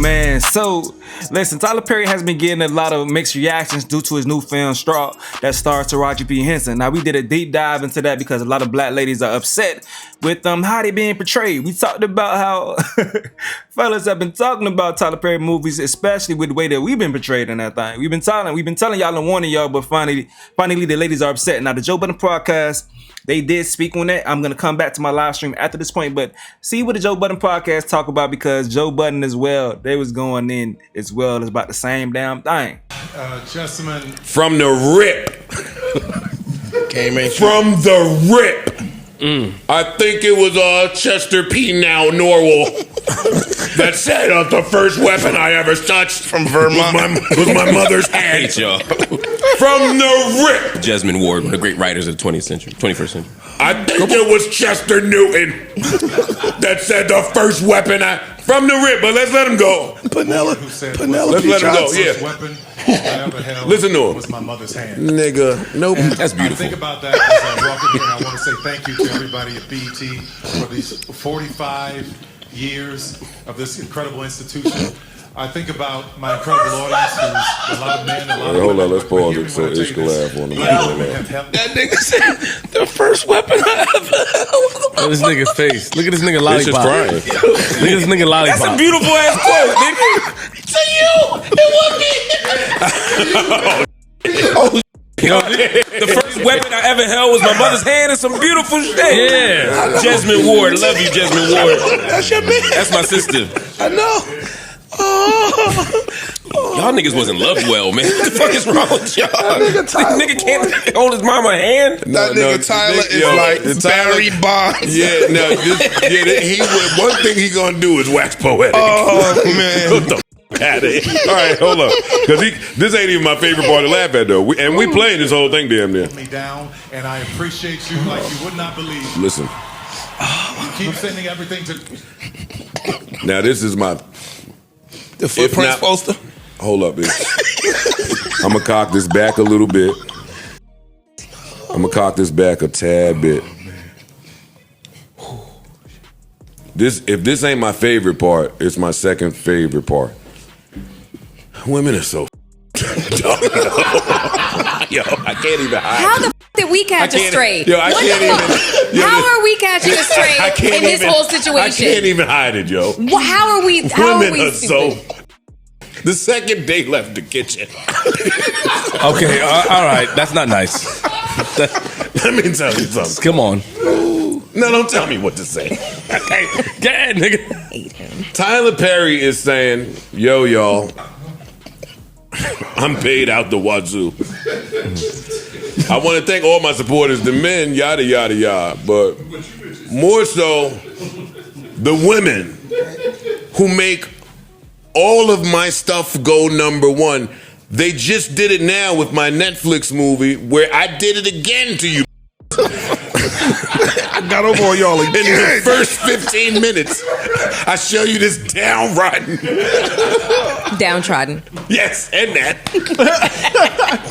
man. So, listen, Tyler Perry has been getting a lot of mixed reactions due to his new film, Straw, that stars Taraji P. Henson. Now, we did a deep dive into that because a lot of black ladies are upset with how they being portrayed. We talked about how fellas have been talking about Tyler Perry movies, especially with the way that we've been portrayed in that thing. We've been telling y'all and warning y'all, but finally the ladies are upset. Now, the Joe Budden podcast, they did speak on that. I'm going to come back to my live stream after this point, but see what the Joe Budden podcast talk about, because Joe Budden as well, they was going in as well as about the same damn thing. Gentlemen. From the rip. From the rip. I think it was Chester P. Norwell that said the first weapon I ever touched from Vermont was my mother's hand. I hate y'all. From the rip. Jasmine Ward, one of the great writers of the 21st century. I think it was Chester Newton that said the first weapon from the rip, but let's let him go. Penelope let's let him go, yeah. Weapon I ever held Listen to him. was my mother's hand. Nigga, nope. And that's beautiful. I think about that as I walk in here, and I want to say thank you to everybody at BET for these 45 years of this incredible institution. I think about my incredible audience, who's a lot of men, a lot of women. Hold on, let's pause it so Ish can laugh on the That nigga said the first weapon I ever held. Look at this nigga's face. Look at this nigga lollipop. Ish is crying. Look at this nigga lollipop. That's a beautiful ass quote, nigga. To you, it was me. The first weapon I ever held was my mother's hand, and some beautiful shit. Yeah. Jasmine Ward, love you, Jasmine Ward. That's your man. That's my sister. I know. Y'all niggas wasn't loved well, man. What the fuck is wrong with y'all? This nigga can't hold his mama hand. That nigga Tyler is like Barry Bonds. Yeah, no, one thing he gonna do is wax poetic. Oh, man. What the out of here. All right, hold up. Because this ain't even my favorite part to laugh at, though. We playing this whole thing damn near. Me down, and I appreciate you like you would not believe. Listen. You keep sending everything to... Now, this is my... The Footprints poster? Hold up, bitch. I'm going to cock this back a little bit. I'm going to cock this back a tad bit. If this ain't my favorite part, it's my second favorite part. Women are so dumb. Yo, I can't even hide How the did we catch it straight? Yo, I can't even. How are we catching it straight in this whole situation? I can't even hide it, yo. How are we? Women are so. The second they left the kitchen. Okay, all right. That's not nice. Let me tell you something. Come on. No, don't tell me what to say. Okay, go ahead, nigga. Tyler Perry is saying, yo, y'all, I'm paid out the wazoo. I want to thank all my supporters, the men, yada, yada, yada. But more so, the women who make all of my stuff go number one. They just did it now with my Netflix movie where I did it again to you. I got over on y'all again. In the first 15 minutes, I show you this downtrodden. Downtrodden. Yes, and that.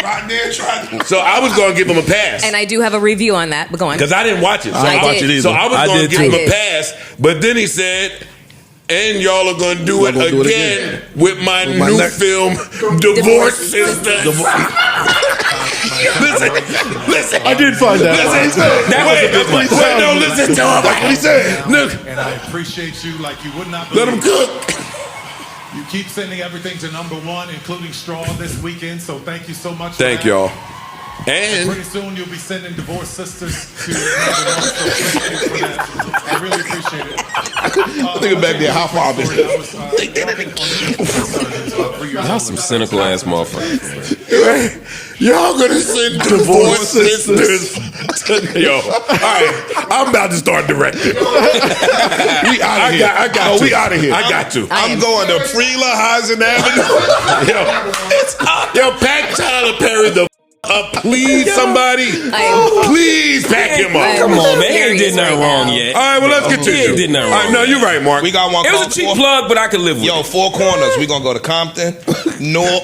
Right there, trying. So I was going to give him a pass. And I do have a review on that, but go on. Because I didn't watch it. So I didn't watch it either. So I was going to give him too. a pass, but then he said... And y'all are gonna do it again with my new film, Divorce Sisters. Listen. I did find that. Listen to him. That's what he said. Look. And I appreciate you like you would not believe. Let him cook. You keep sending everything to number one, including Straw this weekend, so thank you so much. Thank y'all. And pretty soon you'll be sending Divorce Sisters to number one, so thank you for that. I really appreciate it. Think back there, how far this? Y'all some cynical ass motherfuckers. Y'all gonna send Divorce Sisters to... Yo, all right, I'm about to start directing. We out of here. I got we out of here. I got to. I'm going to Freela Avenue. Yo, pack Tyler Perry the up, please, somebody. Please pack him up. Come on, man. He ain't did nothing wrong yet. All right, well, let's get to He ain't did nothing All wrong. right, no, you're right, Mark. We got one. It was a cheap plug, but I could live with Yo, it. 4 corners. We gonna go to Compton, North.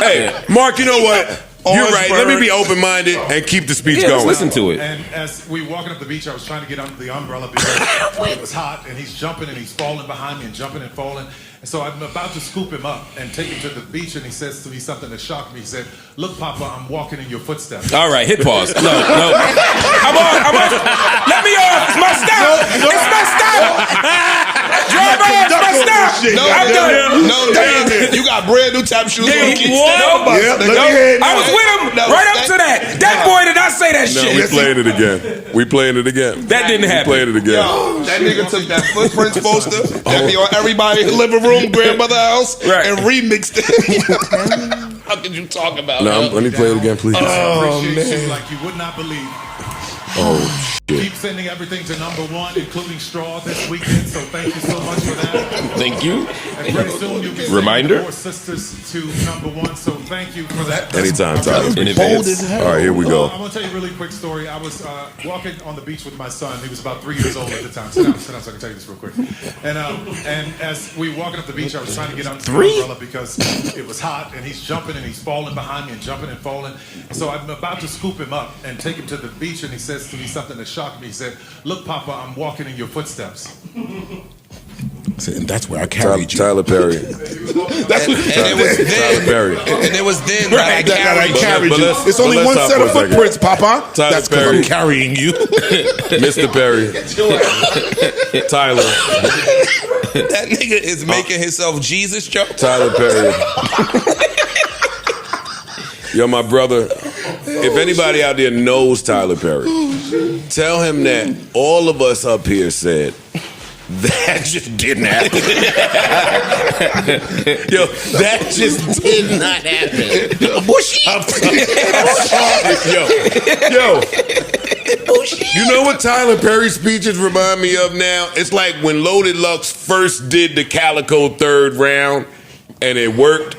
Hey, Mark, you know what? You're right. Let me be open-minded and keep the speech going. Listen to it. And as we were walking up the beach, I was trying to get under the umbrella because it was hot, and he's jumping and he's falling behind me and jumping and falling. And so I'm about to scoop him up and take him to the beach, and he says to me something that shocked me. He said, "Look, Papa, I'm walking in your footsteps." All right, hit pause. No. I'm on. Let me off. It's my stop. It's my stop. Drive off. It's my stop. I'm done. No, you got brand new tap shoes. I was with him right up to that. That boy did not say that shit. We playing it again. That didn't happen. We playing it again. That nigga took that Footprints poster that be on everybody's living room, grandmother house, and remixed it. How could you talk about it? No, let me play it again, please. Oh, man. Like you would not believe. Oh, shit. Keep sending everything to #1, including straw this weekend. So thank you so much for that. Thank you. And pretty soon you'll be Reminder. sending more sisters to #1. So thank you for that. Anytime, Tyler. In advance. All right, here we go. I'm going to tell you a really quick story. I was walking on the beach with my son. He was about 3 years old at the time. Sit down so I can tell you this real quick. And as we were walking up the beach, I was trying to get under the umbrella because it was hot, and he's jumping and he's falling behind me and jumping and falling. So I'm about to scoop him up and take him to the beach, and he says to me something that shocked me. He said, "Look, Papa, I'm walking in your footsteps." And that's where I carried you. Tyler Perry. That's what, Tyler Perry. And it was then that I carried you. let's- It's only let's one stop set for of a second. footprints, Papa. Tyler That's because Perry. I'm carrying you. Mr. Perry. Tyler. That nigga is making himself Jesus joke. Tyler Perry. Yo, my brother, if anybody out there knows Tyler Perry, tell him that all of us up here said, that just didn't happen. Yo, that just did not happen. Bushy. Yo. You know what Tyler Perry speeches remind me of now? It's like when Loaded Lux first did the Calico third round and it worked.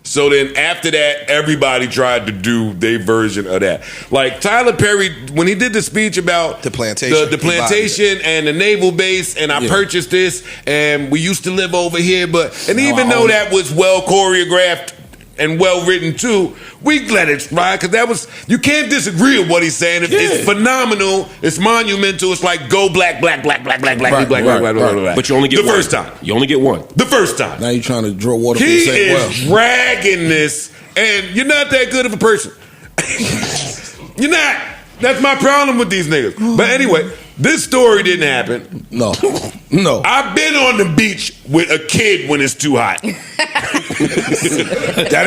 So then after that, everybody tried to do their version of that. Like Tyler Perry, when he did the speech about The plantation. the plantation and the naval base, and I purchased this, and we used to live over here, and even though that was well choreographed and well written too, we let it ride because that was, you can't disagree with what he's saying. It's phenomenal. It's monumental. It's like go black. But you only get the first time. You only get one. The first time. Now you're trying to draw water from the He same well. is dragging this, and you're not that good of a person. You're not. That's my problem with these niggas. But anyway, this story didn't happen. No. I've been on the beach with a kid when it's too hot. That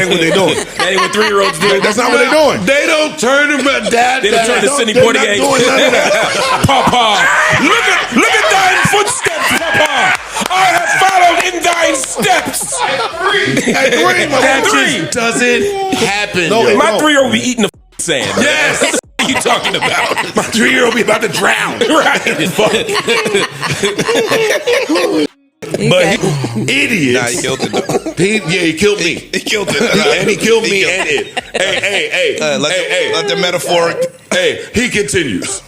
ain't what they doing. That ain't what 3-year-olds do. That's not what they doing. They don't turn them dad. They don't turn to Sidney Poitier. Papa, look at thine footsteps, Papa. I have followed in thine steps. At three. That just doesn't happen. No, yo. My 3-year-old be eating the sand. Yes. What are you talking about? My 3-year-old be about to drown. But idiots. Nah, he killed it though. He killed me. He killed it. And he killed me and it. Hey. Let the metaphoric. Hey, he continues.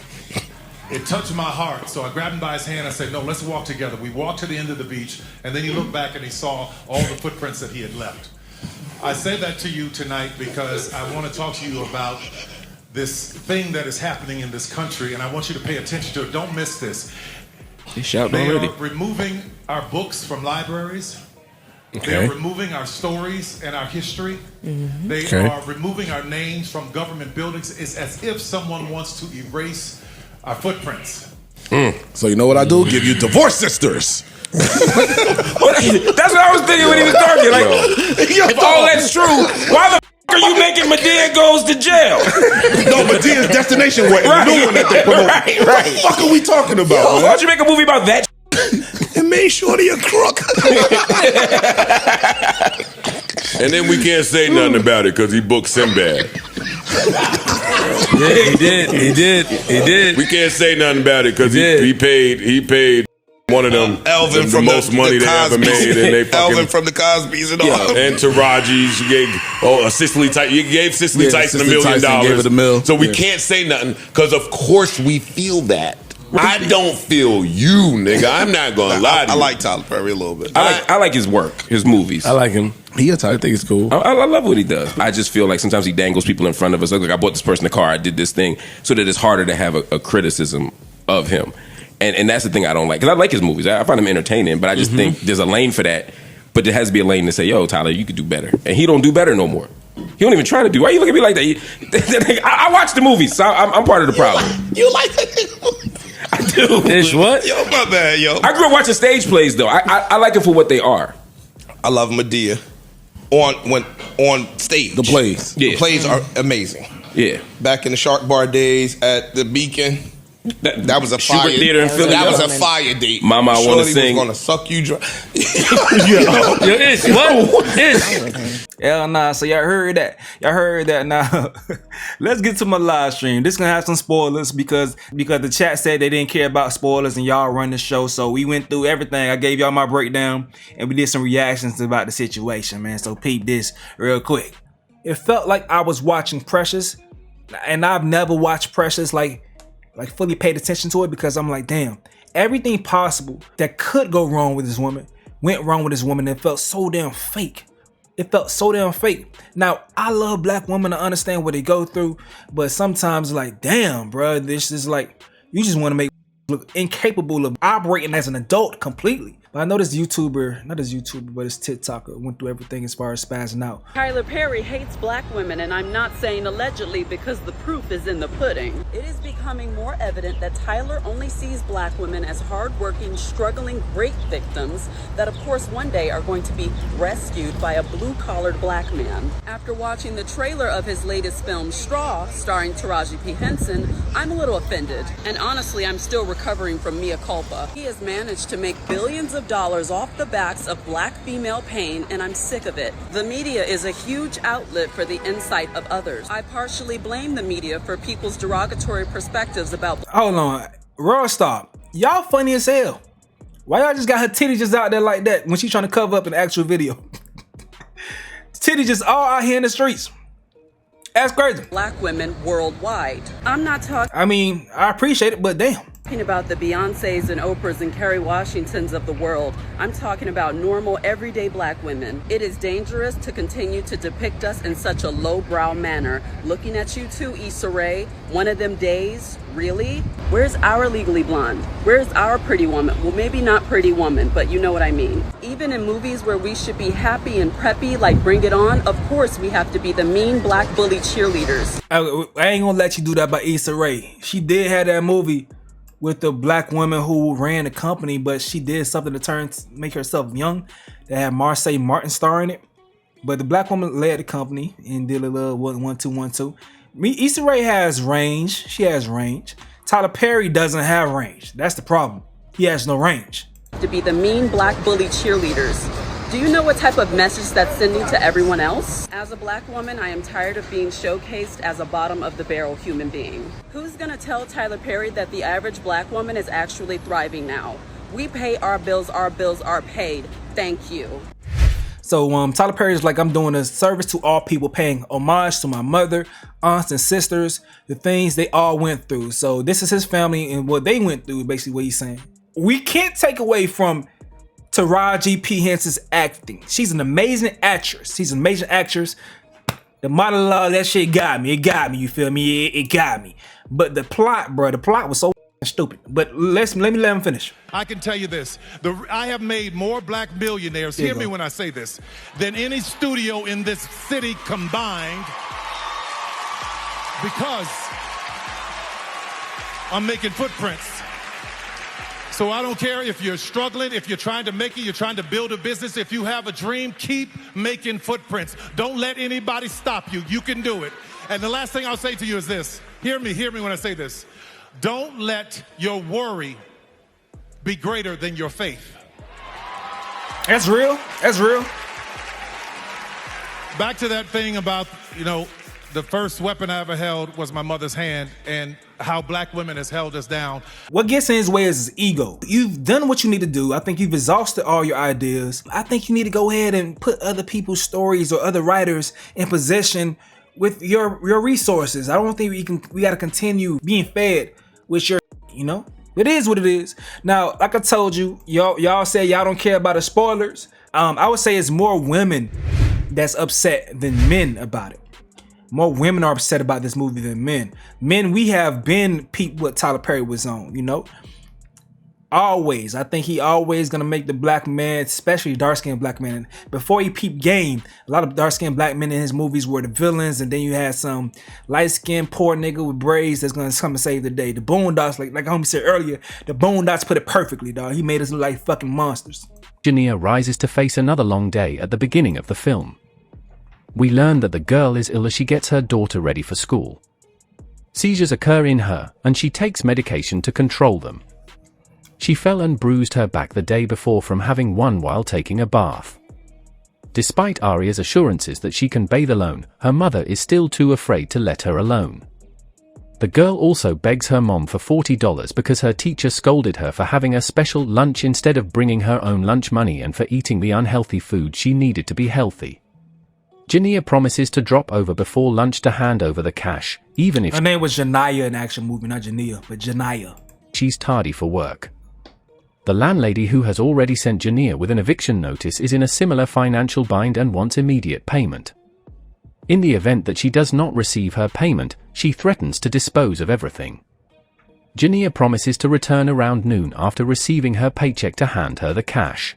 It touched my heart, so I grabbed him by his hand. I said, "No, let's walk together." We walked to the end of the beach, and then he looked back and he saw all the footprints that he had left. I say that to you tonight because I want to talk to you about this thing that is happening in this country, and I want you to pay attention to it. Don't miss this. He's shouting They already. are removing our books from libraries. They Okay. are removing our stories and our history. They Okay. are removing our names from government buildings. It's as if someone wants to erase our footprints. So you know what I do? Give you divorce sisters. That's what I was thinking when he was talking. Like, if all that's true, why the are you making Medea goes to jail? No, Medea's Destination Wedding. The new one that they promote. Right. What the fuck are we talking about? Why man? don't you make a movie about that? And made sure you're crook. And then we can't say nothing about it because he booked Sinbad. Yeah, he did. We can't say nothing about it because did. he paid one of them Elvin the from most money they ever made, and they fucking Elvin from the Cosbys and all. and Taraji. She gave Cicely Tyson. You gave Cicely Yeah, Tyson $1 Cicely million. Tyson gave her the mill. So we Yeah. can't say nothing because of course we feel that. I don't feel you, nigga. I'm not gonna lie to you. I like Tyler Perry a little bit. I like his work, his movies. I like him. I think it's cool. I love what he does. I just feel like sometimes he dangles people in front of us. Like, I bought this person a car, I did this thing, so that it's harder to have a criticism of him. And that's the thing I don't like. Because I like his movies. I find them entertaining, but I just think there's a lane for that. But there has to be a lane to say, yo, Tyler, you could do better. And he don't do better no more. He don't even try to do. Why you look at me like that? I watch the movies, so I'm part of the problem. You like that? I do. Ish, what? Yo, my bad, yo. I grew up watching stage plays, though. I like it for what they are. I love Medea on stage. The plays. The plays are amazing. Yeah. Back in the Shark Bar days at the Beacon. That was a Schubert fire. Theater in Philly. That was a fire date. Mama, I wanna sing. Was gonna suck you dry. Yo, Ish, what? Ish. Hell nah, so y'all heard that. Y'all heard that now. Let's get to my live stream. This gonna have some spoilers because the chat said they didn't care about spoilers and y'all run the show. So we went through everything. I gave y'all my breakdown and we did some reactions about the situation, man. So peep this real quick. It felt like I was watching Precious, and I've never watched Precious like fully paid attention to it because I'm like, damn, everything possible that could go wrong with this woman went wrong with this woman. It felt so damn fake. It felt so damn fake. Now, I love black women to understand what they go through, but sometimes like, damn, bro, this is like, you just want to make look incapable of operating as an adult completely. But I know this YouTuber, not this YouTuber, but this TikToker went through everything as far as spazzing out. Tyler Perry hates black women, and I'm not saying allegedly because the proof is in the pudding. It is becoming more evident that Tyler only sees black women as hardworking, struggling rape victims that of course one day are going to be rescued by a blue-collared black man. After watching the trailer of his latest film, Straw, starring Taraji P. Henson, I'm a little offended. And honestly, I'm still recovering from mea culpa. He has managed to make billions of dollars off the backs of black female pain, and I'm sick of it. The media is a huge outlet for the insight of others. I partially blame the media for people's derogatory perspectives about. Hold on, Raw stop. Y'all funny as hell. Why y'all just got her titty just out there like that when she trying to cover up an actual video? Titty just all out here in the streets. That's crazy. Black women worldwide. I'm not talking. I mean, I appreciate it, but damn. About the Beyoncés and Oprahs and Kerry Washingtons of the world. I'm talking about normal, everyday black women. It is dangerous to continue to depict us in such a lowbrow manner. Looking at you too, Issa Rae, one of them days, really? Where's our Legally Blonde? Where's our Pretty Woman? Well, maybe not Pretty Woman, but you know what I mean. Even in movies where we should be happy and preppy, like Bring It On, of course we have to be the mean black bully cheerleaders. I ain't gonna let you do that by Issa Rae. She did have that movie with the black woman who ran the company, but she did something to make herself young. That had Marseille Martin star in it. But the black woman led the company and did a little 1-2-1-2. Issa Rae has range. She has range. Tyler Perry doesn't have range. That's the problem. He has no range. To be the mean black bully cheerleaders. Do you know what type of message that's sending to everyone else? As a black woman, I am tired of being showcased as a bottom of the barrel human being. Who's gonna tell Tyler Perry that the average black woman is actually thriving now? We pay our bills are paid. Thank you. So Tyler Perry is like, I'm doing a service to all people, paying homage to my mother, aunts and sisters, the things they all went through. So this is his family and what they went through, basically what he's saying. We can't take away from Taraji P. Henson's acting. She's an amazing actress. She's an amazing actress. The monologue, that shit got me. It got me, you feel me? It got me. But the plot, bro, the plot was so stupid. But let me let him finish. I can tell you this. I have made more black millionaires, hear me when I say this, than any studio in this city combined because I'm making footprints. So I don't care if you're struggling, if you're trying to make it, you're trying to build a business. If you have a dream, keep making footprints. Don't let anybody stop you. You can do it. And the last thing I'll say to you is this. Hear me when I say this. Don't let your worry be greater than your faith. That's real. That's real. Back to that thing about, the first weapon I ever held was my mother's hand, and how black women has held us down. What gets in his way is his ego. You've done what you need to do. I think you've exhausted all your ideas. I think you need to go ahead and put other people's stories or other writers in position with your resources. I don't think we got to continue being fed with your, It is what it is. Now, like I told you, y'all say y'all don't care about the spoilers. I would say it's more women that's upset than men about it. More women are upset about this movie than men. Men, we have been peeped what Tyler Perry was on, you know? Always. I think he always gonna make the black man, especially dark-skinned black men. Before he peeped game, a lot of dark-skinned black men in his movies were the villains, and then you had some light-skinned poor nigga with braids that's gonna come and save the day. The Boondocks, like homie said earlier, the Boondocks put it perfectly, dog. He made us look like fucking monsters. Jania rises to face another long day at the beginning of the film. We learn that the girl is ill as she gets her daughter ready for school. Seizures occur in her, and she takes medication to control them. She fell and bruised her back the day before from having one while taking a bath. Despite Aria's assurances that she can bathe alone, her mother is still too afraid to let her alone. The girl also begs her mom for $40 because her teacher scolded her for having a special lunch instead of bringing her own lunch money and for eating the unhealthy food she needed to be healthy. Jania promises to drop over before lunch to hand over the cash, even if her name was Janiyah in the action movie, not Jania, but Janiyah. She's tardy for work. The landlady, who has already sent Jania with an eviction notice, is in a similar financial bind and wants immediate payment. In the event that she does not receive her payment, she threatens to dispose of everything. Jania promises to return around noon after receiving her paycheck to hand her the cash.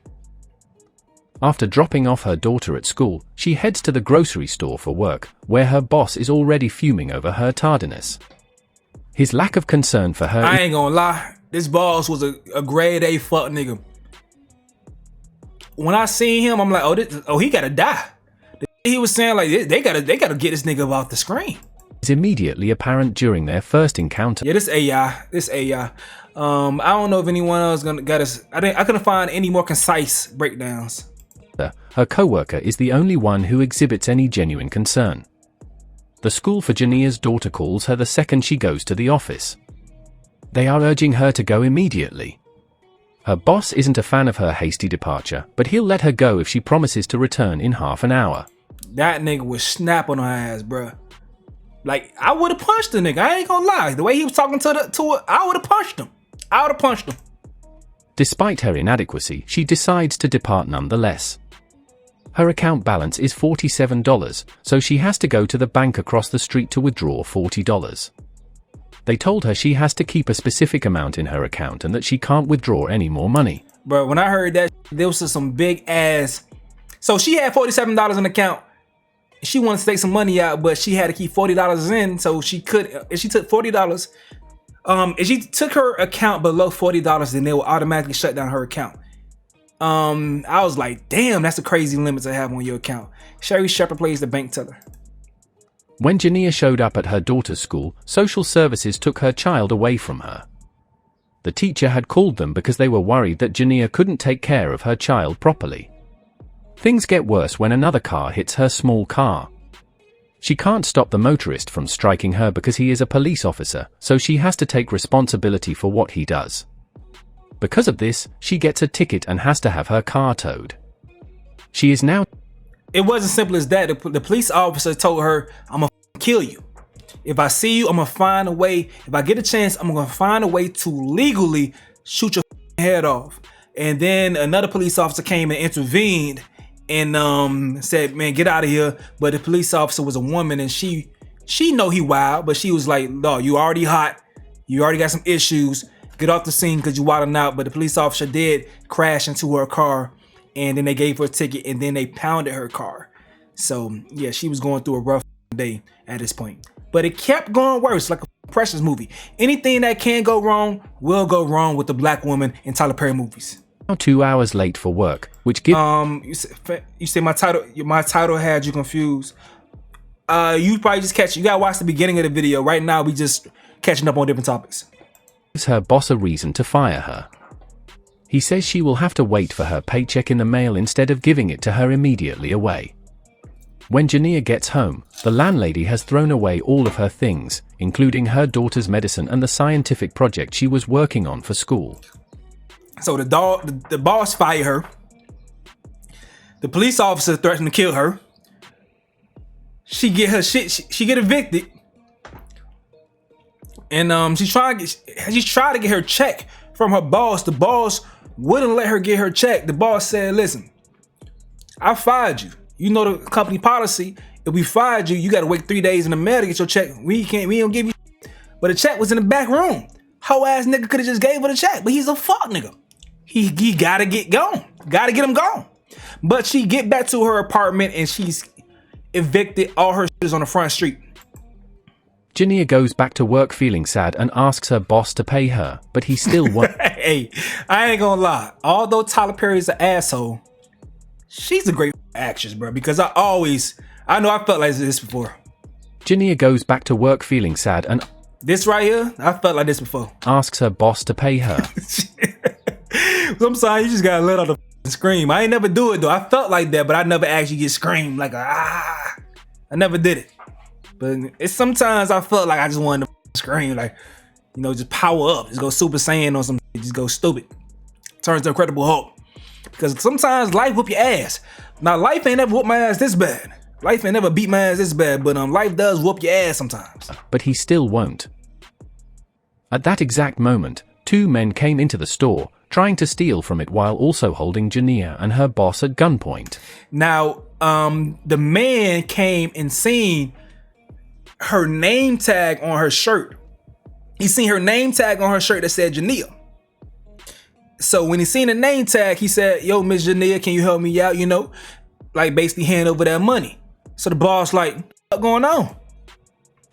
After dropping off her daughter at school, she heads to the grocery store for work, where her boss is already fuming over her tardiness. His lack of concern for her— I ain't gonna lie, this boss was a grade A fuck nigga. When I seen him, I'm like, he gotta die. He was saying like, they gotta get this nigga off the screen. Is immediately apparent during their first encounter. Yeah, this AI. I don't know if anyone else got us. I couldn't find any more concise breakdowns. Her co-worker is the only one who exhibits any genuine concern. The school for Jania's daughter calls her the second she goes to the office. They are urging her to go immediately. Her boss isn't a fan of her hasty departure, but he'll let her go if she promises to return in half an hour. That nigga was snapping on her ass, bruh. Like, I would have punched the nigga. I ain't gonna lie. The way he was talking to her, I would have punched him. Despite her inadequacy, she decides to depart nonetheless. Her account balance is $47, so she has to go to the bank across the street to withdraw $40. They told her she has to keep a specific amount in her account and that she can't withdraw any more money. Bro, when I heard that, there was some big ass. So she had $47 in the account. She wanted to take some money out, but she had to keep $40 in, so she could. If she took $40, if she took her account below $40, then they will automatically shut down her account. I was like, damn, that's a crazy limit to have on your account. Sherry Shepherd plays the bank teller. When Jania showed up at her daughter's school, social services took her child away from her. The teacher had called them because they were worried that Jania couldn't take care of her child properly. Things get worse when another car hits her small car. She can't stop the motorist from striking her because he is a police officer, so she has to take responsibility for what he does. Because of this, she gets a ticket and has to have her car towed. She is now— It wasn't simple as that. The police officer told her, I'm gonna kill you. If I see you, I'm gonna find a way. If I get a chance, I'm gonna find a way to legally shoot your head off. And then another police officer came and intervened and said, man, get out of here. But the police officer was a woman, and she know he wild, but she was like, no, you already hot. You already got some issues. Get off the scene because you wilding out. But the police officer did crash into her car, and then they gave her a ticket, and then they pounded her car. So yeah, she was going through a rough day at this point. But it kept going worse, like a Precious movie. Anything that can go wrong will go wrong with the black woman in Tyler Perry movies. Now 2 hours late for work, which gives— you say my title had you confused. You probably just you gotta watch the beginning of the video. Right now we just catching up on different topics. Gives her boss a reason to fire her. He says she will have to wait for her paycheck in the mail instead of giving it to her immediately away. When Jania gets home, the landlady has thrown away all of her things, including her daughter's medicine and the scientific project she was working on for school. So the boss fired her. The police officer threatened to kill her. She get her shit. She get evicted. And she tried to get her check from her boss. The boss wouldn't let her get her check. The boss said, listen, I fired you. You know the company policy. If we fired you, you got to wait 3 days in the mail to get your check. We don't give you shit. But the check was in the back room. Hoe ass nigga could have just gave her the check, but he's a fuck nigga. He gotta get gone. Gotta get him gone. But she get back to her apartment and she's evicted. All her shit is on the front street. Jania goes back to work feeling sad and asks her boss to pay her, but he still won't. Hey, I ain't gonna lie. Although Tyler Perry's an asshole, she's a great actress, bro. Because I know I felt like this before. Jania goes back to work feeling sad and this right here, I felt like this before. Asks her boss to pay her. Sometimes you just gotta let out the scream. I ain't never do it though. I felt like that, but I never actually get screamed like I never did it. But it's sometimes I felt like I just wanted to scream, like, you know, just power up, just go Super Saiyan on some, just go stupid. Turns to Incredible Hulk. Because sometimes life whoop your ass. Now life ain't ever whooped my ass this bad. Life ain't never beat my ass this bad, but life does whoop your ass sometimes. But he still won't. At that exact moment, two men came into the store, trying to steal from it while also holding Jania and her boss at gunpoint. Now, the man came and seen her name tag on her shirt. He seen her name tag on her shirt that said Jania. So when he seen the name tag, he said, yo, Miss Jania, can you help me out? You know, like basically hand over that money. So the boss like, what's going on?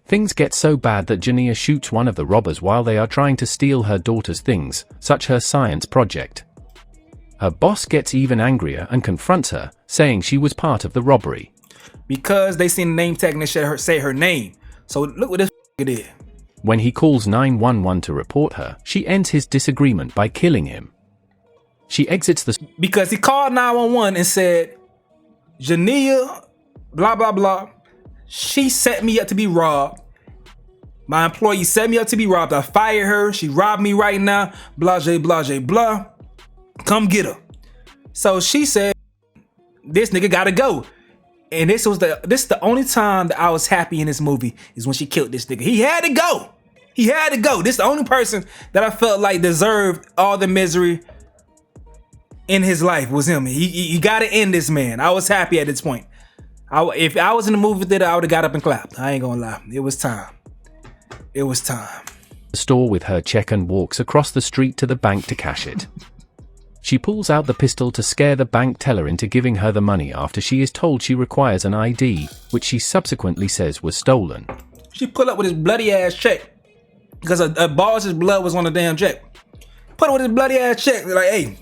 Things get so bad that Jania shoots one of the robbers while they are trying to steal her daughter's things, such her science project. Her boss gets even angrier and confronts her, saying she was part of the robbery. Because they seen the name tag and they say her name. So look what this did. When he calls 911 to report her, she ends his disagreement by killing him. She exits the... Because he called 911 and said, Jania, blah, blah, blah. She set me up to be robbed. My employee set me up to be robbed. I fired her. She robbed me right now. Blase, blase, blah. Come get her. So she said, this nigga gotta go. And this is the only time that I was happy in this movie is when she killed this nigga. He had to go. He had to go. This is the only person that I felt like deserved all the misery in his life was him. He gotta end this man. I was happy at this point. If I was in the movie theater, I would have got up and clapped. I ain't gonna lie. It was time. It was time. The store with her check and walks across the street to the bank to cash it. She pulls out the pistol to scare the bank teller into giving her the money after she is told she requires an ID, which she subsequently says was stolen. She pulled up with his bloody ass check because her boss's blood was on the damn check. Put it with his bloody ass check. Like, hey,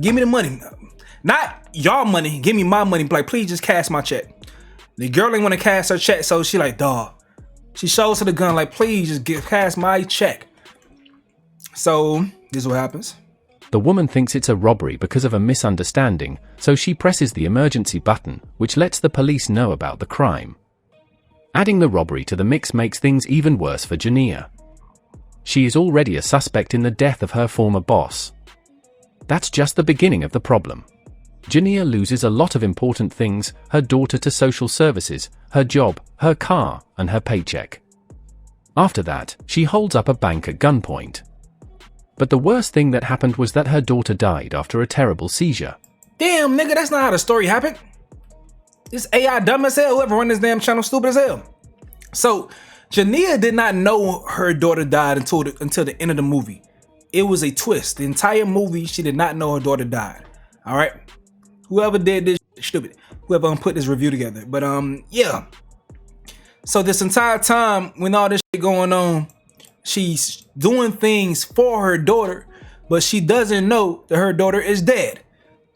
give me the money. Not y'all money. Give me my money. Like, please just cash my check. The girl ain't want to cash her check, so she like, dawg. She shows her the gun like, please just cash my check. So this is what happens. The woman thinks it's a robbery because of a misunderstanding, so she presses the emergency button, which lets the police know about the crime. Adding the robbery to the mix makes things even worse for Jania. She is already a suspect in the death of her former boss. That's just the beginning of the problem. Jania loses a lot of important things: her daughter to social services, her job, her car, and her paycheck. After that, she holds up a bank at gunpoint. But the worst thing that happened was that her daughter died after a terrible seizure. Damn, nigga, that's not how the story happened. This AI dumb as hell. Whoever run this damn channel stupid as hell. So, Jania did not know her daughter died until the end of the movie. It was a twist. The entire movie, she did not know her daughter died. All right? Whoever did this, stupid. Whoever put this review together. But, yeah. So, this entire time, when all this shit going on, she's doing things for her daughter, but she doesn't know that her daughter is dead.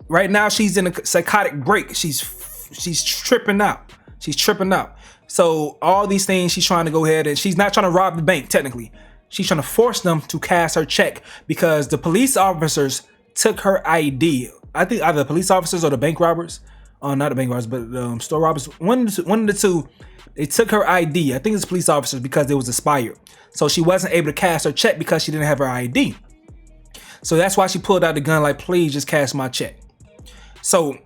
Right now, she's in a psychotic break. She's tripping out. She's tripping out. So all these things, she's trying to go ahead and she's not trying to rob the bank, technically. She's trying to force them to cash her check because the police officers took her ID. I think either the police officers or the bank robbers. Not the bank robbers, but the store robbers. One of the two, they took her ID. I think it's police officers because it was expired. So she wasn't able to cash her check because she didn't have her ID. So that's why she pulled out the gun like, please just cash my check. So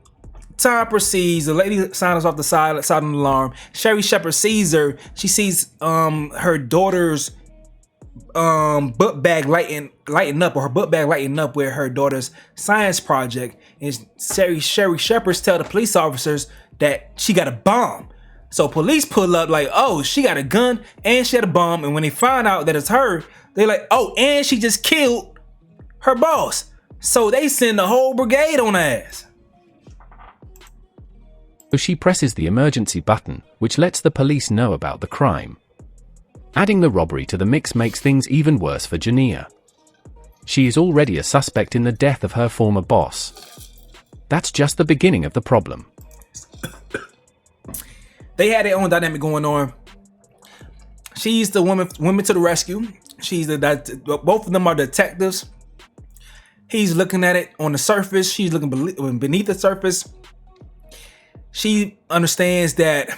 Time proceeds. The lady signs off the silent alarm. Sherry Shepherd sees her. She sees her daughter's book bag lighting up, or her book bag lighting up with her daughter's science project. And Sherry Shepherd tell the police officers that she got a bomb. So police pull up like, oh, she got a gun and she had a bomb. And when they find out that it's her, they're like, oh, and she just killed her boss. So they send the whole brigade on her ass. So she presses the emergency button, which lets the police know about the crime. Adding the robbery to the mix makes things even worse for Jania. She is already a suspect in the death of her former boss. That's just the beginning of the problem. They had their own dynamic going on. She's the woman to the rescue. Both of them are detectives. He's looking at it on the surface. She's looking beneath the surface. She understands that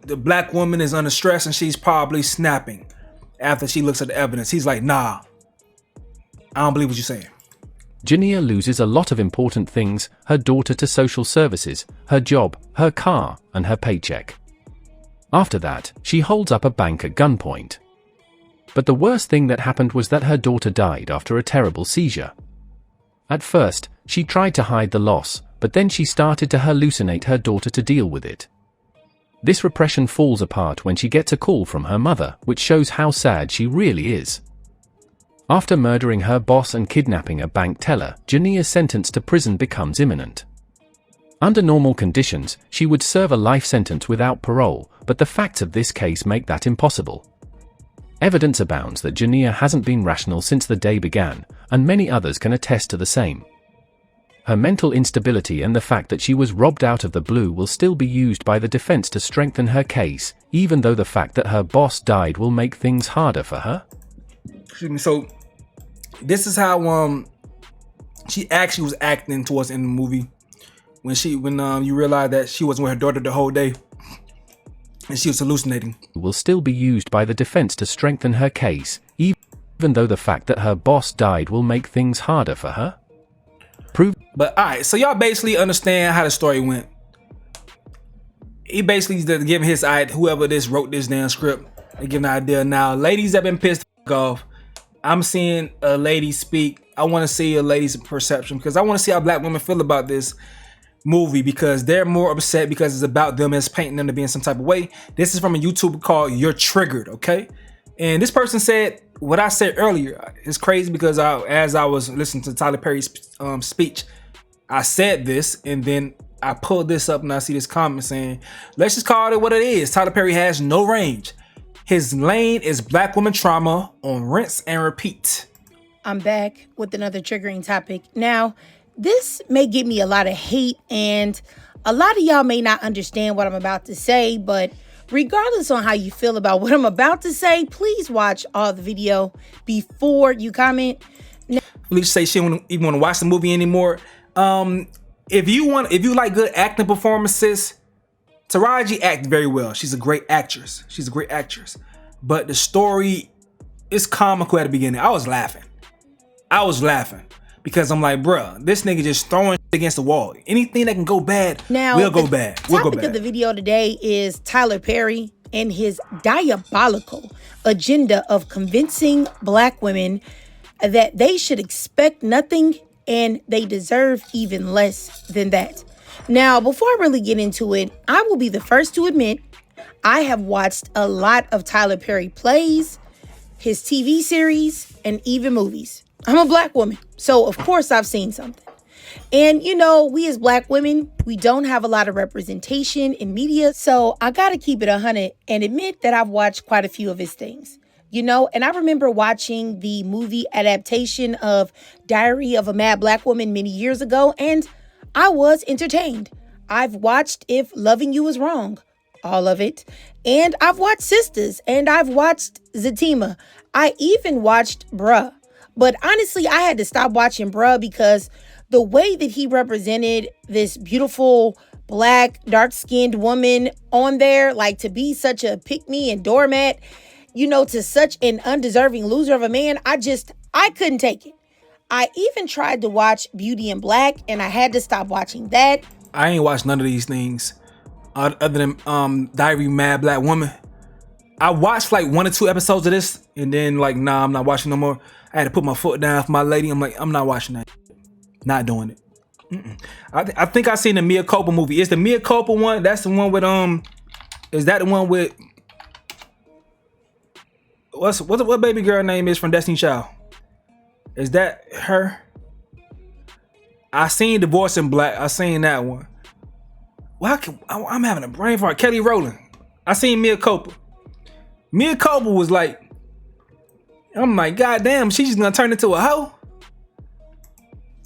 the black woman is under stress and she's probably snapping after she looks at the evidence. He's like, nah, I don't believe what you're saying. Jania loses a lot of important things: her daughter to social services, her job, her car, and her paycheck. After that, she holds up a bank at gunpoint. But the worst thing that happened was that her daughter died after a terrible seizure. At first, she tried to hide the loss, but then she started to hallucinate her daughter to deal with it. This repression falls apart when she gets a call from her mother, which shows how sad she really is. After murdering her boss and kidnapping a bank teller, Jania's sentence to prison becomes imminent. Under normal conditions, she would serve a life sentence without parole, but the facts of this case make that impossible. Evidence abounds that Jania hasn't been rational since the day began, and many others can attest to the same. Her mental instability and the fact that she was robbed out of the blue will still be used by the defense to strengthen her case, even though the fact that her boss died will make things harder for her. So, this is how she actually was acting towards the end of the movie. When you realize that she wasn't with her daughter the whole day, and she was hallucinating. Will still be used by the defense to strengthen her case, even though the fact that her boss died will make things harder for her. But alright, so y'all basically understand how the story went. He basically giving his idea, whoever wrote this damn script, they give an idea. Now, ladies have been pissed off. I'm seeing a lady speak. I want to see a lady's perception because I want to see how black women feel about this movie, because they're more upset because it's about them, as painting them to be in some type of way. This is from a YouTuber called You're Triggered, okay? And this person said what I said earlier. It's crazy because as I was listening to Tyler Perry's speech, I said this, and then I pulled this up and I see this comment saying, let's just call it what it is. Tyler Perry has no range. His lane is black woman trauma on rinse and repeat. I'm back with another triggering topic. Now, this may give me a lot of hate, and a lot of y'all may not understand what I'm about to say, but regardless on how you feel about what I'm about to say, please watch all the video before you comment. Felicia say she don't even want to watch the movie anymore. If you like good acting performances, Taraji acted very well. She's a great actress. But the story is comical at the beginning. I was laughing because I'm like, bruh, this nigga just throwing against the wall. Anything that can go bad will go bad. The topic of the video today is Tyler Perry and his diabolical agenda of convincing black women that they should expect nothing and they deserve even less than that. Now, before I really get into it, I will be the first to admit I have watched a lot of Tyler Perry plays, his TV series, and even movies. I'm a black woman, so of course I've seen something. And you know, we as black women, we don't have a lot of representation in media, so I gotta keep it 100 and admit that I've watched quite a few of his things. You know, and I remember watching the movie adaptation of Diary of a Mad Black Woman many years ago, and I was entertained. I've watched If Loving You Is Wrong, all of it. And I've watched Sisters, and I've watched Zatima. I even watched Bruh. But honestly, I had to stop watching Bruh because the way that he represented this beautiful black, dark-skinned woman on there, like to be such a pick-me and doormat, you know, to such an undeserving loser of a man, I couldn't take it. I even tried to watch Beauty in Black, and I had to stop watching that. I ain't watched none of these things other than Diary of a Mad Black Woman. I watched like 1 or 2 episodes of this, and then like, nah, I'm not watching no more. I had to put my foot down for my lady. I'm like, I'm not watching that. Not doing it. I think I seen the Mia Culpa movie. Is the Mia Culpa one? That's the one with Is that the one with what baby girl name is from Destiny Child? Is that her? I seen Divorce in Black. I seen that one. Well, I'm having a brain fart. Kelly Rowland. I seen Mia Culpa. Mia Culpa was like, I'm like, God damn, she's just gonna turn into a hoe.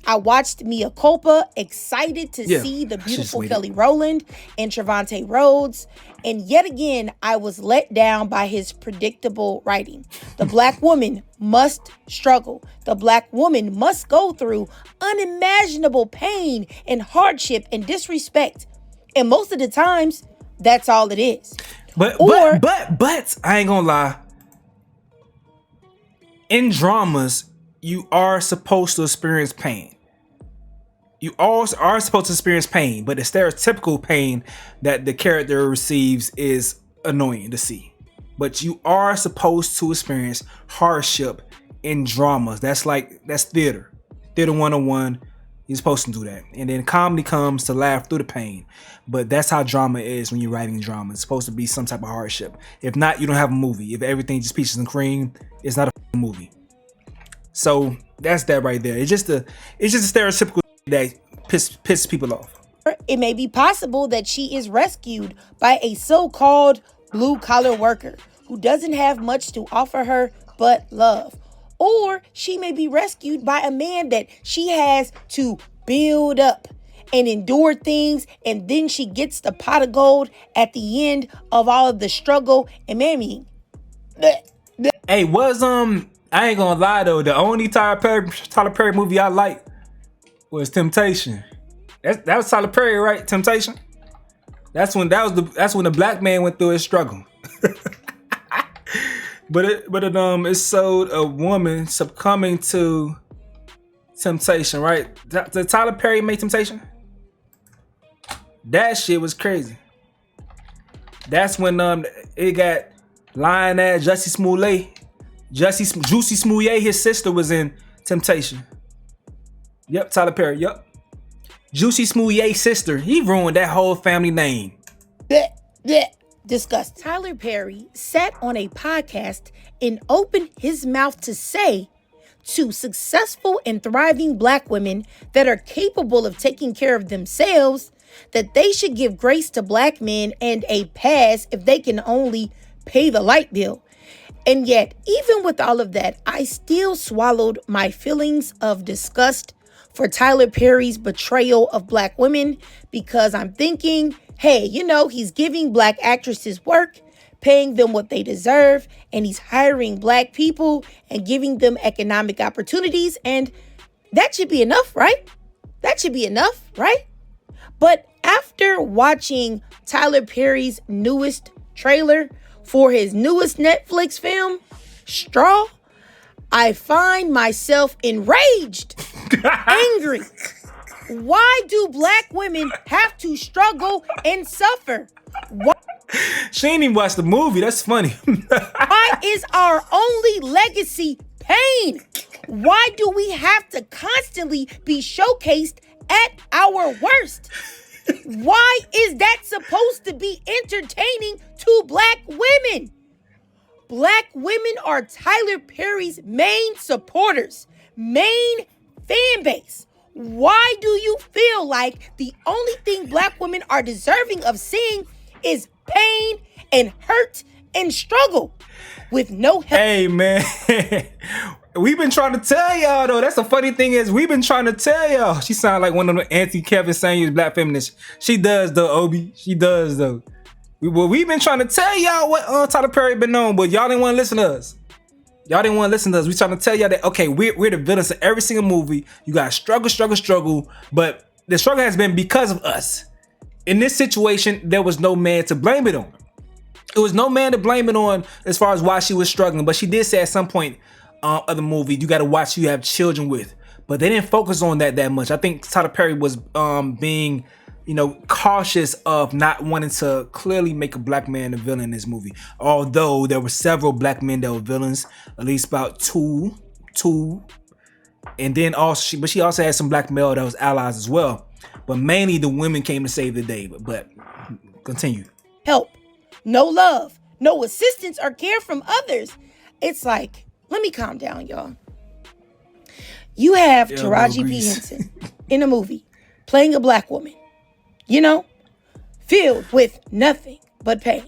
I watched Mia Culpa, excited to see the beautiful Kelly Rowland and Trevante Rhodes. And yet again, I was let down by his predictable writing. The black woman must struggle. The black woman must go through unimaginable pain and hardship and disrespect. And most of the times, that's all it is. But I ain't gonna lie. In dramas, you are supposed to experience pain. You also are supposed to experience pain, but the stereotypical pain that the character receives is annoying to see. But you are supposed to experience hardship in dramas. That's theater. Theater 101. You're supposed to do that. And then comedy comes to laugh through the pain. But that's how drama is when you're writing drama. It's supposed to be some type of hardship. If not, you don't have a movie. If everything just peaches and cream, it's not a movie. So that's that right there. It's just a stereotypical that piss people off. It may be possible that she is rescued by a so-called blue-collar worker who doesn't have much to offer her but love. Or she may be rescued by a man that she has to build up and endure things, and then she gets the pot of gold at the end of all of the struggle and mammying. Hey, I ain't gonna lie though, the only Tyler Perry movie I like was Temptation. That was Tyler Perry, right? Temptation. That's when the black man went through his struggle. but it showed a woman succumbing to temptation, right? Did Tyler Perry make Temptation? That shit was crazy. That's when it got lying at Juicy Smollett, his sister was in Temptation. Yep, Tyler Perry, yep. Juicy Smollett's sister, he ruined that whole family name. Disgusting. Tyler Perry sat on a podcast and opened his mouth to say to successful and thriving black women that are capable of taking care of themselves that they should give grace to black men and a pass if they can only pay the light bill. And yet, even with all of that, I still swallowed my feelings of disgust for Tyler Perry's betrayal of black women, because I'm thinking, hey, he's giving black actresses work, paying them what they deserve, and he's hiring black people and giving them economic opportunities, and that should be enough, right? That should be enough, right? But after watching Tyler Perry's newest trailer for his newest Netflix film, Straw, I find myself enraged, angry. Why do black women have to struggle and suffer? She ain't even watched the movie. That's funny. Why is our only legacy pain? Why do we have to constantly be showcased at our worst? Why is that supposed to be entertaining to black women? Black women are Tyler Perry's main supporters, main fan base. Why do you feel like the only thing black women are deserving of seeing is pain and hurt and struggle with no help? Hey, man. We've been trying to tell y'all, though. That's the funny thing is we've been trying to tell y'all. She sound like one of the anti-Kevin Samuels black feminists. She does, though, Obi. She does, though. We've been trying to tell y'all what Tyler Perry been on, but y'all didn't want to listen to us. Y'all didn't want to listen to us. We trying to tell y'all that, okay, we're the villains of every single movie. You got struggle, but the struggle has been because of us. In this situation, there was no man to blame it on. It was no man to blame it on as far as why she was struggling, but she did say at some point of the movie, you got to watch who you have children with. But they didn't focus on that much. I think Tyler Perry was being cautious of not wanting to clearly make a black man a villain in this movie. Although there were several black men that were villains, at least about two, and then also she also had some black male that was allies as well. But mainly the women came to save the day. But continue. Help, no love, no assistance or care from others. It's like, let me calm down, y'all. You have Taraji P. Henson in a movie playing a black woman, filled with nothing but pain.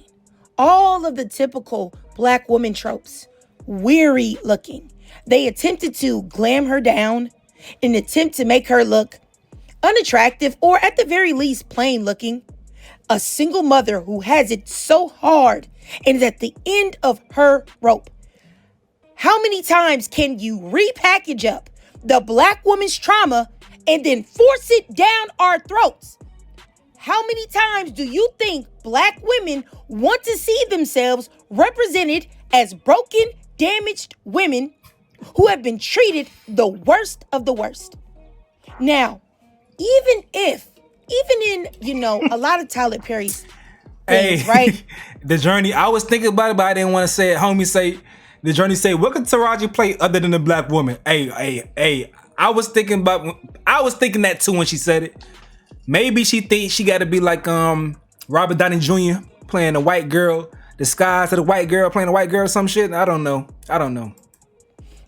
All of the typical black woman tropes, weary looking. They attempted to glam her down in an attempt to make her look unattractive or at the very least plain looking. A single mother who has it so hard and is at the end of her rope. How many times can you repackage up the black woman's trauma and then force it down our throats? How many times do you think black women want to see themselves represented as broken, damaged women who have been treated the worst of the worst? Now, even in, a lot of Tyler Perry's things, right? The Journey, I was thinking about it, but I didn't want to say it. Homie say, The Journey say, what could Taraji play other than a black woman? Hey, I was thinking that too when she said it. Maybe she thinks she got to be like Robert Downey Jr. playing a white girl, disguised as a white girl playing a white girl or some shit. I don't know.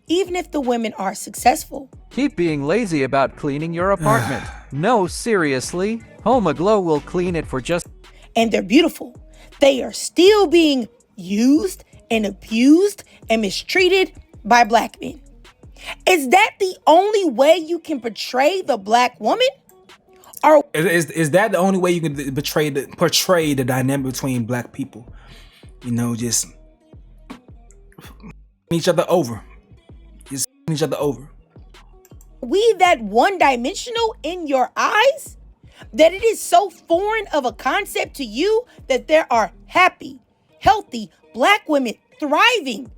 Even if the women are successful. Keep being lazy about cleaning your apartment. No, seriously. Home Aglow will clean it for just... And they're beautiful. They are still being used and abused and mistreated by black men. Is that the only way you can portray the black woman? Or is that the only way you can portray the dynamic between black people? Just each other over. Just each other over. We that one-dimensional in your eyes? That it is so foreign of a concept to you that there are happy, healthy black women thriving,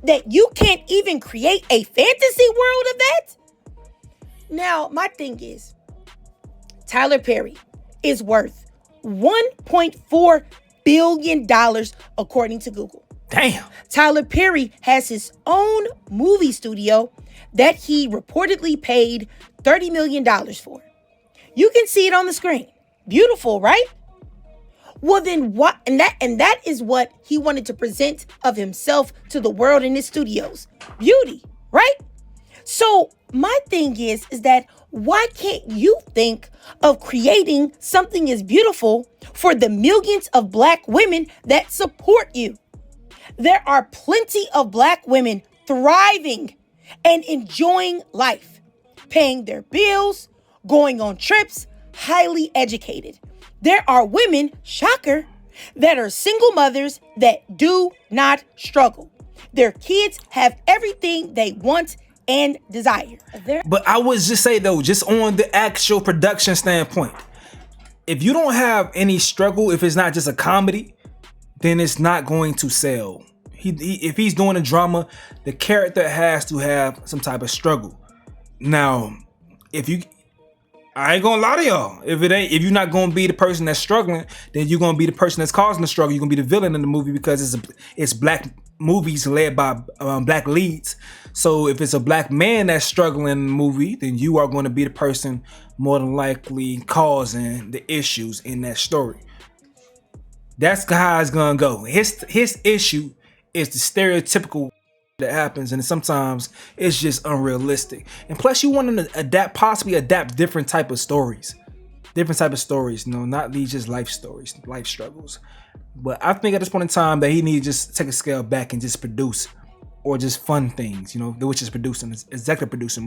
that you can't even create a fantasy world of that? Now, my thing is, Tyler Perry is worth $1.4 billion according to Google. Damn. Tyler Perry has his own movie studio that he reportedly paid $30 million for. You can see it on the screen. Beautiful, right? Well, then what? And that is what he wanted to present of himself to the world in his studios. Beauty, right? So my thing is that why can't you think of creating something as beautiful for the millions of black women that support you? There are plenty of black women thriving and enjoying life, paying their bills, going on trips, highly educated. There are women, shocker, that are single mothers that do not struggle. Their kids have everything they want and desire. But I would just say though, just on the actual production standpoint, if you don't have any struggle, if it's not just a comedy, then it's not going to sell. If he's doing a drama, the character has to have some type of struggle. Now, I ain't gonna lie to y'all. If you're not gonna be the person that's struggling, then you're gonna be the person that's causing the struggle. You're gonna be the villain in the movie because it's black movies led by black leads. So if it's a black man that's struggling in the movie, then you are going to be the person more than likely causing the issues in that story. That's how it's gonna go. His issue is the stereotypical that happens, and sometimes it's just unrealistic. And plus, you want to possibly adapt different type of stories, not these just life stories, life struggles. But I think at this point in time that he needs to just take a scale back and just produce, or just fun things, which is producing, executive producing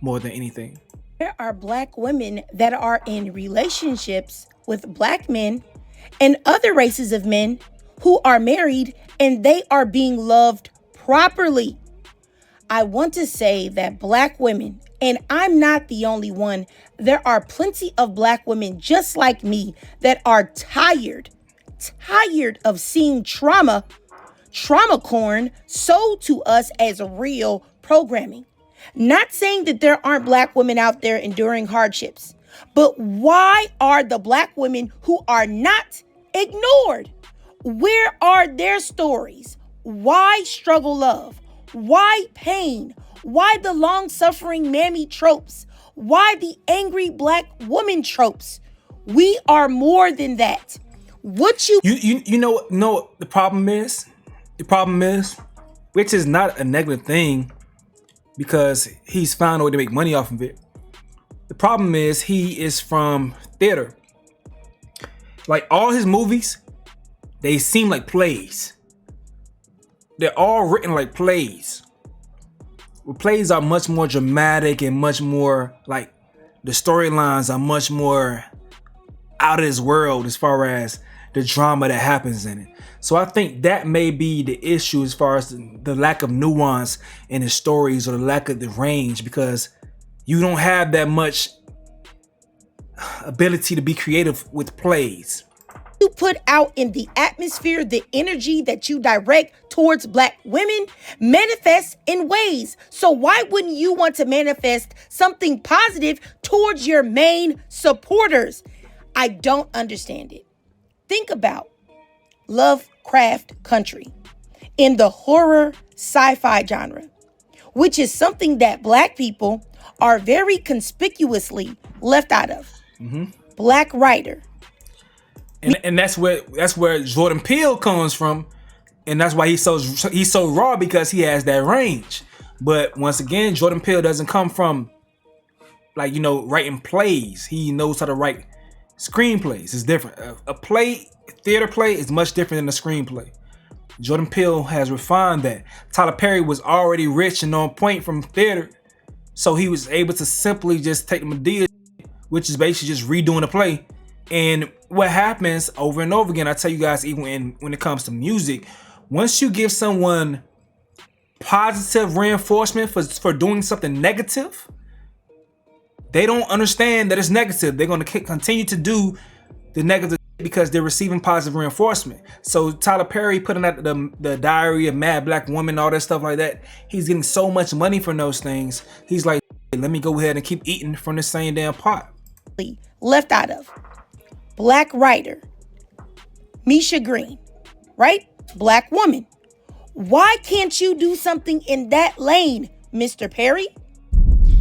more than anything. There are black women that are in relationships with black men and other races of men who are married and they are being loved properly. I want to say that black women, and I'm not the only one, there are plenty of black women just like me that are tired of seeing trauma corn sold to us as real programming. Not saying that there aren't black women out there enduring hardships, But why are the black women who are not ignored? Where are their stories? Why struggle love? Why pain? Why the long-suffering mammy tropes? Why the angry black woman tropes? We are more than that. What you know the problem is? The problem is, which is not a negative thing because he's found a way to make money off of it. The problem is he is from theater. Like all his movies, they seem like plays. They're all written like plays. Well, plays are much more dramatic and much more like the storylines are much more out of this world as far as the drama that happens in it. So I think that may be the issue as far as the lack of nuance in the stories or the lack of the range, because you don't have that much ability to be creative with plays. You put out in the atmosphere, the energy that you direct towards black women manifests in ways. So why wouldn't you want to manifest something positive towards your main supporters? I don't understand it. Think about Lovecraft Country in the horror sci-fi genre, which is something that black people are very conspicuously left out of. Black writer. And that's where Jordan Peele comes from, and that's why he's so raw, because he has that range. But once again, Jordan Peele doesn't come from writing plays. He knows how to write screenplays. It's different. A theater play is much different than a screenplay. Jordan Peele has refined that. Tyler Perry was already rich and on point from theater, so he was able to simply just take the Medea, which is basically just redoing a play. And what happens over and over again, I tell you guys, even when it comes to music, once you give someone positive reinforcement for doing something negative, they don't understand that it's negative. They're going to continue to do the negative because they're receiving positive reinforcement. So Tyler Perry putting out the Diary of Mad Black Woman, all that stuff like that, he's getting so much money from those things. He's like, let me go ahead and keep eating from the same damn pot. Left out of. Black writer, Misha Green, right? Black woman. Why can't you do something in that lane, Mr. Perry?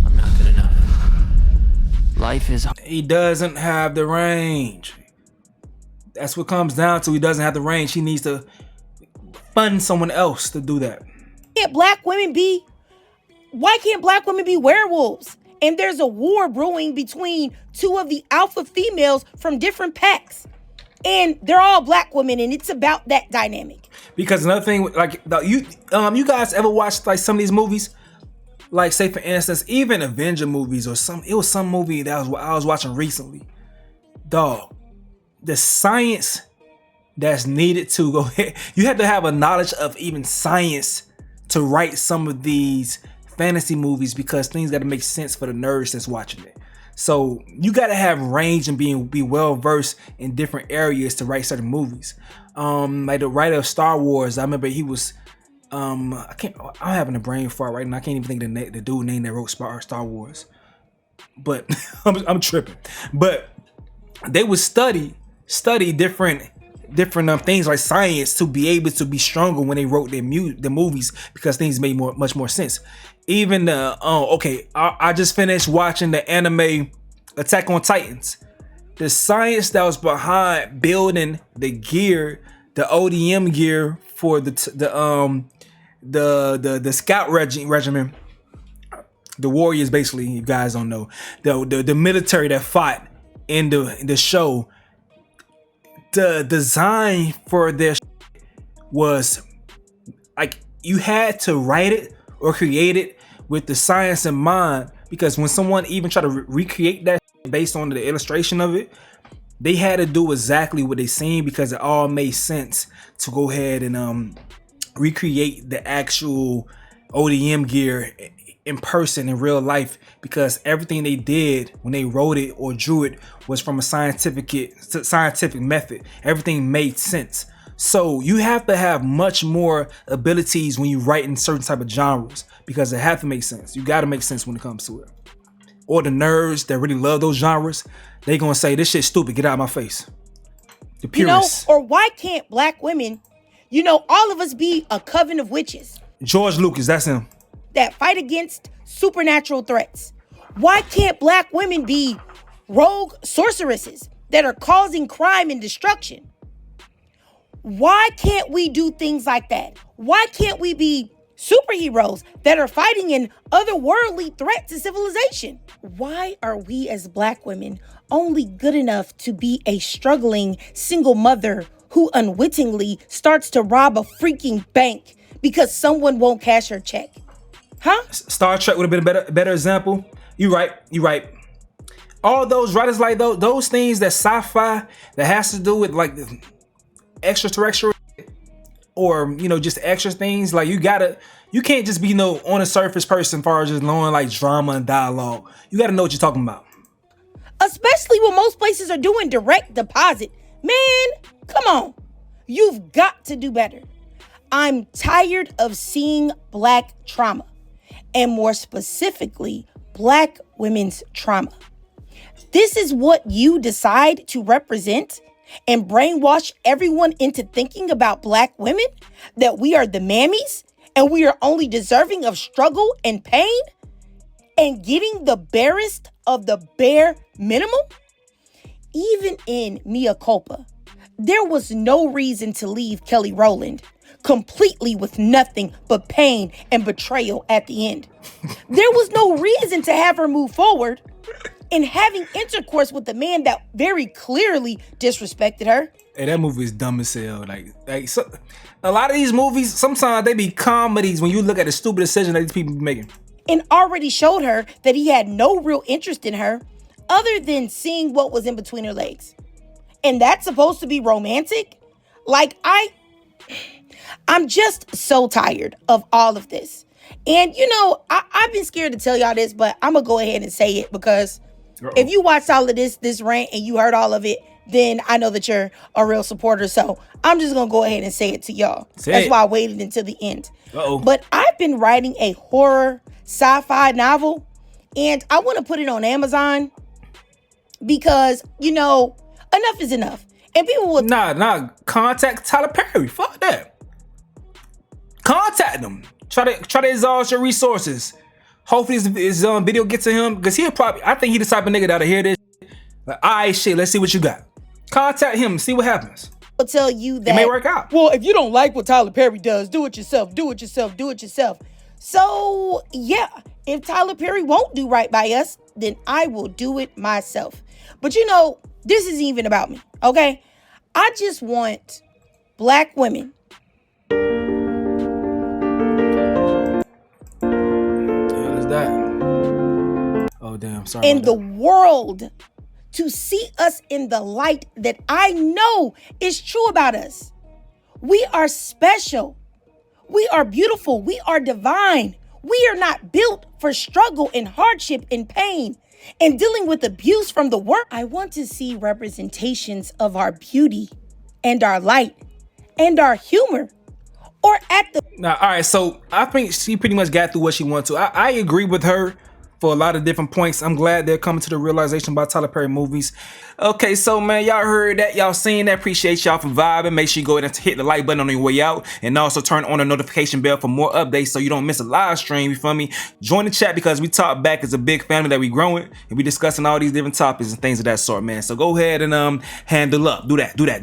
I'm not good enough. Life is hard. He doesn't have the range. That's what comes down to. He doesn't have the range. He needs to fund someone else to do that. Why can't black women be werewolves? And there's a war brewing between two of the alpha females from different packs. And they're all black women, and it's about that dynamic. Because another thing, like you guys ever watched like some of these movies? Like say for instance, even Avenger movies or it was some movie that I was watching recently. Dog, the science that's needed to go ahead. You have to have a knowledge of even science to write some of these fantasy movies, because things got to make sense for the nerds that's watching it. So you got to have range and be well versed in different areas to write certain movies. Like the writer of Star Wars, I remember he was I'm having a brain fart right now. I can't even think of the dude name that wrote Star Wars, but I'm tripping. But they would study different things like science to be able to be stronger when they wrote the movies, because things made much more sense. Even I just finished watching the anime Attack on Titans. The science that was behind building the gear, the ODM gear for the scout regiment, the warriors, basically, you guys don't know, the military that fought in the show. The design for their was like you had to write it or create it with the science in mind, because when someone even tried to recreate that based on the illustration of it, they had to do exactly what they seen, because it all made sense to go ahead and recreate the actual ODM gear in person in real life, because everything they did when they wrote it or drew it was from a scientific method. Everything made sense. So you have to have much more abilities when you write in certain type of genres, because it have to make sense. You got to make sense when it comes to it. or the nerds that really love those genres, they gonna say this shit's stupid. Get out of my face. The purists. Or why can't black women, all of us be a coven of witches? George Lucas, that's him. That fight against supernatural threats. Why can't black women be rogue sorceresses that are causing crime and destruction? Why can't we do things like that? Why can't we be superheroes that are fighting an otherworldly threat to civilization? Why are we as black women only good enough to be a struggling single mother who unwittingly starts to rob a freaking bank because someone won't cash her check? Huh? Star Trek would have been a better example. You right. All those writers like those things that sci-fi that has to do with like extraterrestrial or just extra things, like you can't just be on a surface person as far as just knowing like drama and dialogue. You gotta know what you're talking about. Especially when most places are doing direct deposit. Man, come on. You've got to do better. I'm tired of seeing black trauma, and more specifically, black women's trauma. This is what you decide to represent and brainwash everyone into thinking about black women, that we are the mammies and we are only deserving of struggle and pain and getting the barest of the bare minimum? Even in Mea Culpa, there was no reason to leave Kelly Rowland completely with nothing but pain and betrayal at the end. There was no reason to have her move forward in having intercourse with a man that very clearly disrespected her. Hey, that movie is dumb as hell. So, a lot of these movies, sometimes they be comedies when you look at the stupid decision that these people be making. And already showed her that he had no real interest in her other than seeing what was in between her legs. And that's supposed to be romantic? I'm just so tired of all of this. And I've been scared to tell y'all this, but I'm gonna go ahead and say it because if you watched all of this rant and you heard all of it, then I know that you're a real supporter. So I'm just gonna go ahead and say it to y'all. That's why I waited until the end. But I've been writing a horror sci-fi novel, and I want to put it on Amazon because enough is enough. And people will contact Tyler Perry. Fuck that. Contact them. Try to exhaust your resources. Hopefully his video gets to him, because I think he the type of nigga that'll hear this. Like, all right, shit, let's see what you got. Contact him, see what happens. I'll tell you that it may work out. Well, if you don't like what Tyler Perry does, do it yourself. Do it yourself. Do it yourself. So yeah, if Tyler Perry won't do right by us, then I will do it myself. But this isn't even about me, okay? I just want black women. Oh damn, sorry. In the world to see us in the light that I know is true about us. We are special. We are beautiful. We are divine. We are not built for struggle and hardship and pain and dealing with abuse from the world. I want to see representations of our beauty and our light and our humor. Or at the... Now, all right, so I think she pretty much got through what she wanted to. I agree with her for a lot of different points. I'm glad they're coming to the realization about Tyler Perry movies. Okay, so man, y'all heard that, y'all seen that. Appreciate y'all for vibing. Make sure you go ahead and hit the like button on your way out, and also turn on the notification bell for more updates so you don't miss a live stream. You feel me? Join the chat, because we talk back as a big family that we growing, and we discussing all these different topics and things of that sort, man. So go ahead and handle up. Do that.